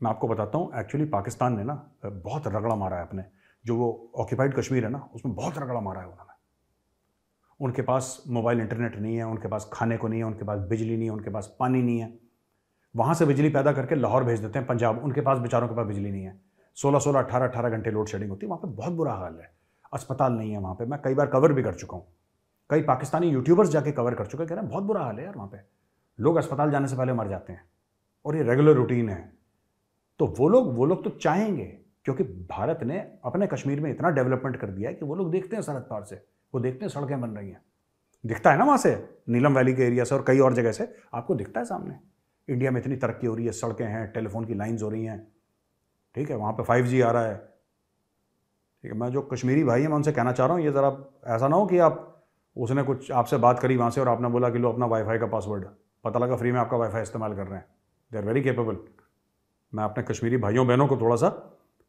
मैं आपको बताता हूँ, एक्चुअली पाकिस्तान ने ना बहुत रगड़ा मारा है अपने, जो वो ऑक्यूपाइड कश्मीर है ना, उसमें बहुत रगड़ा मारा है उन्होंने। उनके पास मोबाइल इंटरनेट नहीं है, उनके पास खाने को नहीं है, उनके पास बिजली नहीं है, उनके पास पानी नहीं है। वहाँ से बिजली पैदा करके लाहौर भेज देते हैं, पंजाब। उनके पास बेचारों के पास बिजली नहीं है, 16-16, 18-18 घंटे लोड शेडिंग होती है वहाँ पे। बहुत बुरा हाल है, अस्पताल नहीं है वहाँ पे। मैं कई बार कवर भी कर चुका हूँ, कई पाकिस्तानी यूट्यूबर्स जाके कवर कर चुके हैं, कह रहे हैं बहुत बुरा हाल है यार वहाँ पे, लोग अस्पताल जाने से पहले मर जाते हैं, और ये रेगुलर रूटीन है। तो वो लोग तो चाहेंगे, क्योंकि भारत ने अपने कश्मीर में इतना डेवलपमेंट कर दिया है कि वो लोग देखते हैं सरहद पार से, वो देखते हैं सड़कें बन रही हैं, दिखता है ना वहाँ से, नीलम वैली के एरिया से और कई और जगह से आपको दिखता है सामने। इंडिया में इतनी तरक्की हो रही है, सड़कें हैं, टेलीफोन की लाइंस हो रही हैं, ठीक है? वहाँ पे 5G आ रहा है, ठीक है? मैं जो कश्मीरी भाई हैं, मैं उनसे कहना चाह रहा हूँ, ये ज़रा ऐसा ना हो कि आप, उसने कुछ आपसे बात करी वहाँ से और आपने बोला कि लो अपना वाईफाई का पासवर्ड, पता लगा फ्री में आपका वाईफाई इस्तेमाल कर रहे हैं। They are very capable. मैं अपने कश्मीरी भाइयों बहनों को थोड़ा सा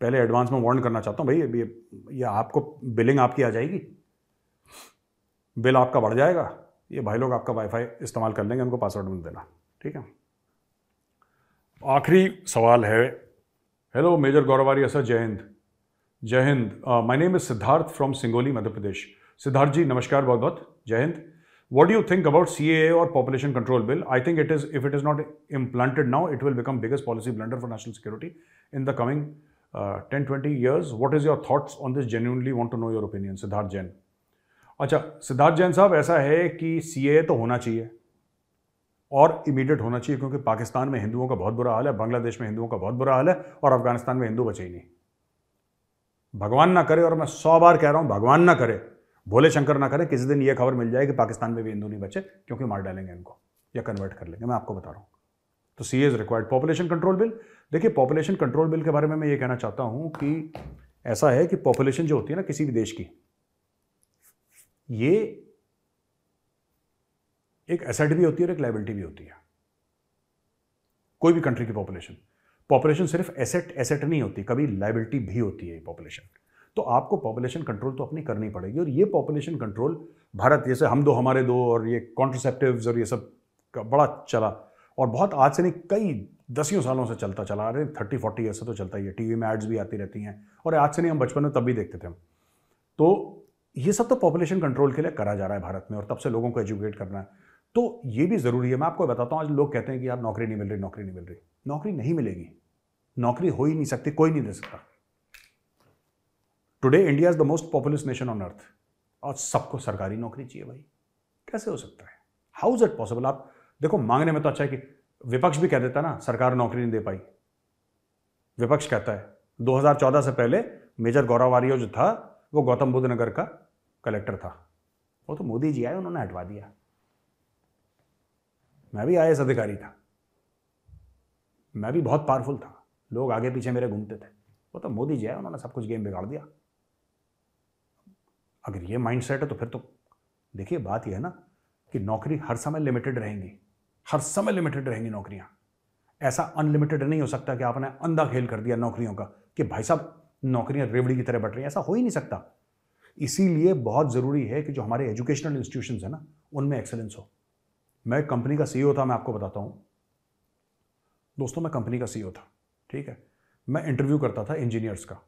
पहले एडवांस में वार्न करना चाहता हूँ, भाई ये आपको बिलिंग आपकी आ जाएगी, बिल आपका बढ़ जाएगा, ये भाई लोग आपका वाईफाई इस्तेमाल कर लेंगे, उनको पासवर्ड मत देना, ठीक है? आखिरी सवाल है। हेलो मेजर गौरवारिया सर, जय हिंद। जय Hind. My name is Siddharth from Singoli, Madhya Pradesh. Siddharth ji नमस्कार, बहुत बहुत जय Hind. What do you think about CAA or population control bill? I think it is, if it is not implanted now, it will become biggest policy blunder for national security in the coming 10-20 years. What is your thoughts on this? Genuinely want to know your opinion. Siddharth Jain. अच्छा सिद्धार्थ जैन साहब, ऐसा है कि CAA तो होना चाहिए और immediate होना चाहिए, क्योंकि पाकिस्तान में हिंदुओं का बहुत बुरा हाल है, बांग्लादेश में हिंदुओं का बहुत बुरा हाल है, और अफगानिस्तान में हिंदू बचे ही नहीं। भगवान ना करे, और मैं 100 बार कह रहा हूं, भगवान ना करे, भोले शंकर ना करे, किसी दिन ये खबर मिल जाए कि पाकिस्तान में भी हिंदू नहीं बचे, क्योंकि मार डालेंगे इनको या कन्वर्ट कर लेंगे, मैं आपको बता रहा हूं। तो CAA is required. Population control bill, देखिए पॉपुलेशन कंट्रोल बिल के बारे में मैं ये कहना चाहता हूं कि ऐसा है कि पॉपुलेशन जो होती है ना किसी भी देश की, ये एक एसेट भी होती है और एक लायबिलिटी भी होती है। कोई भी कंट्री की पॉपुलेशन सिर्फ एसेट नहीं होती, कभी लायबिलिटी भी होती है पॉपुलेशन। तो आपको पॉपुलेशन कंट्रोल तो अपनी करनी पड़ेगी, और ये पॉपुलेशन कंट्रोल भारत, जैसे हम दो हमारे दो और ये कॉन्ट्रासेप्टिव्स और ये सब का बड़ा चला, और बहुत आज से नहीं कई दसियों सालों से चलता चला, अरे 30-40 ईयर से तो चलता ही है। टीवी में एड्स भी आती रहती हैं, और आज से नहीं, हम बचपन में तब भी देखते थे हम। तो ये सब तो पॉपुलेशन कंट्रोल के लिए करा जा रहा है भारत में, और तब से लोगों को एजुकेट करना है, तो ये भी ज़रूरी है। मैं आपको बताता हूँ, आज लोग कहते हैं कि यार नौकरी नहीं मिल रही, नौकरी नहीं मिल रही। नौकरी नहीं मिलेगी, नौकरी हो ही नहीं सकती, कोई नहीं दे सकता। Today India is the most populous nation on earth, और सबको सरकारी नौकरी चाहिए भाई, कैसे हो सकता है? How is it possible? आप देखो, मांगने में तो अच्छा है कि विपक्ष भी कह देता ना सरकार नौकरी नहीं दे पाई। विपक्ष कहता है 2014 से पहले मेजर गौरवारिया जो था वो गौतम बुद्ध नगर का कलेक्टर था, वो तो मोदी जी आए, उन्होंने हटवा दिया। मैं भी IAS अधिकारी था, मैं भी बहुत पावरफुल था, लोग आगे पीछे मेरे घूमते थे, वो तो मोदी जी आए, उन्होंने सब कुछ गेम बिगाड़ दिया। अगर ये माइंडसेट है तो फिर तो देखिए, बात यह है ना कि नौकरी हर समय लिमिटेड रहेंगी, हर समय लिमिटेड रहेंगी नौकरियां। ऐसा अनलिमिटेड नहीं हो सकता कि आपने अंधा खेल कर दिया नौकरियों का कि भाई साहब नौकरियां रेवड़ी की तरह बढ़ रही हैं, ऐसा हो ही नहीं सकता। इसीलिए बहुत ज़रूरी है कि जो हमारे एजुकेशनल इंस्टीट्यूशंस है ना, उनमें एक्सेलेंस हो। मैं कंपनी का सीईओ था, मैं आपको बताता हूं दोस्तों, मैं कंपनी का सीईओ था, ठीक है। मैं इंटरव्यू करता था इंजीनियर्स का।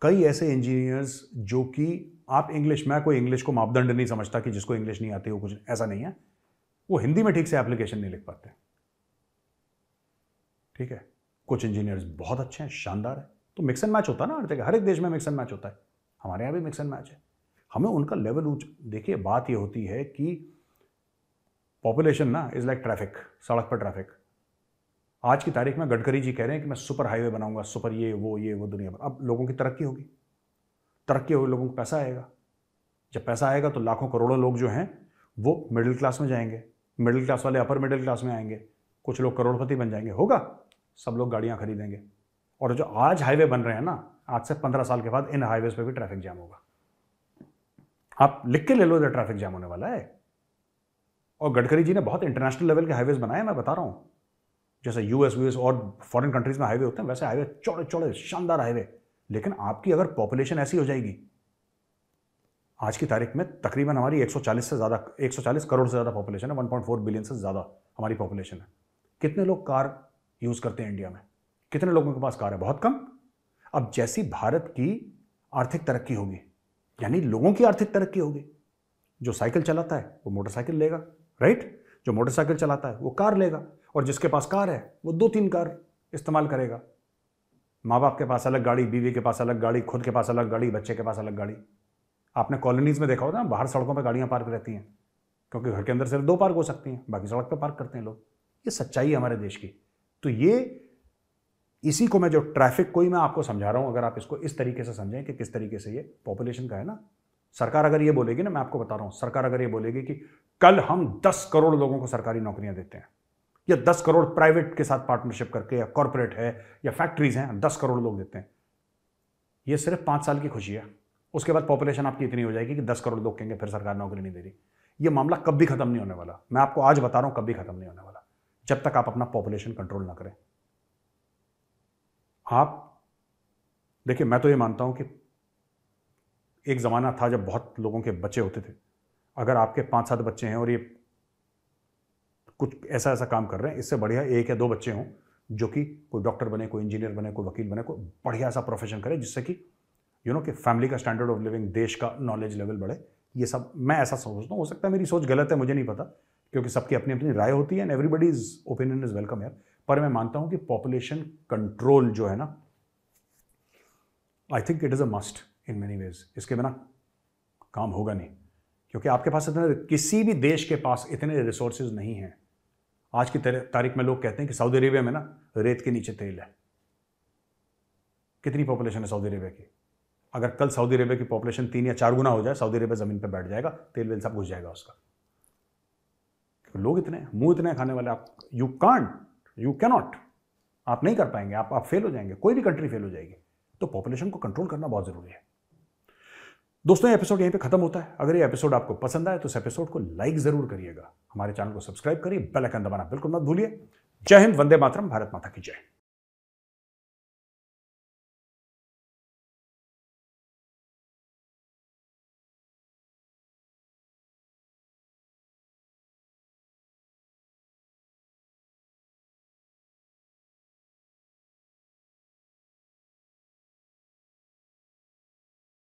कई ऐसे इंजीनियर्स जो कि आप इंग्लिश, मैं कोई इंग्लिश को मापदंड नहीं समझता कि जिसको इंग्लिश नहीं आती हो कुछ ऐसा नहीं है, वो हिंदी में ठीक से एप्लीकेशन नहीं लिख पाते, ठीक है। कुछ इंजीनियर्स बहुत अच्छे हैं, शानदार है, तो मिक्स एंड मैच होता है ना हर जगह, हर एक देश में मिक्स एंड मैच होता है, हमारे यहाँ भी मिक्स एंड मैच है। हमें उनका लेवल ऊंच, देखिए बात ये होती है कि पॉपुलेशन ना इज लाइक ट्रैफिक, सड़क पर ट्रैफिक। आज की तारीख में गडकरी जी कह रहे हैं कि मैं सुपर हाईवे बनाऊंगा, सुपर ये वो दुनिया भर। अब लोगों की तरक्की होगी, तरक्की होगी, लोगों को पैसा आएगा। जब पैसा आएगा तो लाखों करोड़ों लोग जो हैं वो मिडिल क्लास में जाएंगे, मिडिल क्लास वाले अपर मिडिल क्लास में आएंगे, कुछ लोग करोड़पति बन जाएंगे, होगा, सब लोग गाड़ियां खरीदेंगे। और जो आज हाईवे बन रहे हैं ना, आज से 15 साल के बाद इन हाईवेज पे भी ट्रैफिक जाम होगा। आप लिख के ले लो, इधर ट्रैफिक जाम होने वाला है। और गडकरी जी ने बहुत इंटरनेशनल लेवल के हाईवेज बनाए, मैं बता रहा हूं, जैसे यूएस और फॉरेन कंट्रीज में हाईवे होते हैं वैसे हाईवे, चौड़े चौड़े शानदार हाईवे। लेकिन आपकी अगर पॉपुलेशन ऐसी हो जाएगी, आज की तारीख में तकरीबन हमारी 140 से ज़्यादा, 140 करोड़ से ज़्यादा पॉपुलेशन है, 1.4 बिलियन से ज़्यादा हमारी पॉपुलेशन है। कितने लोग कार यूज़ करते हैं इंडिया में? कितने लोगों के पास कार है? बहुत कम। अब जैसी भारत की आर्थिक तरक्की होगी, यानी लोगों की आर्थिक तरक्की होगी, जो साइकिल चलाता है वो मोटरसाइकिल लेगा, राइट? जो मोटरसाइकिल चलाता है वो कार लेगा, और जिसके पास कार है वो 2-3 कार इस्तेमाल करेगा। माँ बाप के पास अलग गाड़ी, बीवी के पास अलग गाड़ी, खुद के पास अलग गाड़ी, बच्चे के पास अलग गाड़ी। आपने कॉलोनीज में देखा होगा ना, बाहर सड़कों पर गाड़ियां पार्क रहती हैं, क्योंकि घर के अंदर सिर्फ 2 पार्क हो सकती हैं, बाकी सड़क पर पार्क करते हैं लोग। ये सच्चाई है हमारे देश की। तो ये इसी को मैं जो ट्रैफिक को ही मैं आपको समझा रहा हूं, अगर आप इसको इस तरीके से समझें कि किस तरीके से ये पॉपुलेशन का है ना। सरकार अगर ये बोलेगी ना, मैं आपको बता रहा हूं, सरकार अगर ये बोलेगी कि कल हम 10 करोड़ लोगों को सरकारी नौकरियां देते हैं, या 10 करोड़ प्राइवेट के साथ पार्टनरशिप करके, या कॉर्पोरेट है या फैक्ट्रीज हैं, 10 करोड़ लोग देते हैं, ये सिर्फ 5 साल की खुशी है। उसके बाद पॉपुलेशन आपकी इतनी हो जाएगी कि 10 करोड़ लोग कहेंगे फिर सरकार नौकरी नहीं दे रही। ये मामला कभी खत्म नहीं होने वाला, मैं आपको आज बता रहा हूं, कभी खत्म नहीं होने वाला, जब तक आप अपना पॉपुलेशन कंट्रोल ना करें। आप देखिए, मैं तो ये मानता हूं कि एक ज़माना था जब बहुत लोगों के बच्चे होते थे। अगर आपके 5-7 बच्चे हैं और ये कुछ ऐसा ऐसा काम कर रहे हैं, इससे बढ़िया 1 या 2 बच्चे हों जो कि कोई डॉक्टर बने, कोई इंजीनियर बने, कोई वकील बने, कोई बढ़िया ऐसा प्रोफेशन करे जिससे कि कि फैमिली का स्टैंडर्ड ऑफ लिविंग, देश का नॉलेज लेवल बढ़े। ये सब मैं ऐसा सोचता हूँ। हो सकता है मेरी सोच गलत है, मुझे नहीं पता, क्योंकि सबकी अपनी अपनी राय होती है, and everybody's opinion is welcome यार। पर मैं मानता हूँ कि पॉपुलेशन कंट्रोल जो है ना, I think it is a must in many ways. इसके बिना काम होगा नहीं, क्योंकि आपके पास इतने, किसी भी देश के पास इतने रिसोर्सेज नहीं हैं। आज की तारीख में लोग कहते हैं कि सऊदी अरेबिया में ना रेत के नीचे तेल है। कितनी पॉपुलेशन है सऊदी अरेबिया की? अगर कल सऊदी अरेबिया की पॉपुलेशन 3 या 4 गुना हो जाए, सऊदी अरेबिया जमीन पर बैठ जाएगा, तेल वेल सब घुस जाएगा उसका। लोग इतने हैं, मुंह इतने खाने वाले, आप यू कैनॉट, आप नहीं कर पाएंगे, आप फेल हो जाएंगे, कोई भी कंट्री फेल हो जाएगी। तो पॉपुलेशन को कंट्रोल करना बहुत जरूरी है। दोस्तों, ये एपिसोड यहीं पे खत्म होता है। अगर ये एपिसोड आपको पसंद आए तो इस एपिसोड को लाइक जरूर करिएगा, हमारे चैनल को सब्सक्राइब करिए, बेल आइकन दबाना बिल्कुल मत भूलिए। जय हिंद, वंदे मातरम, भारत माता की जय।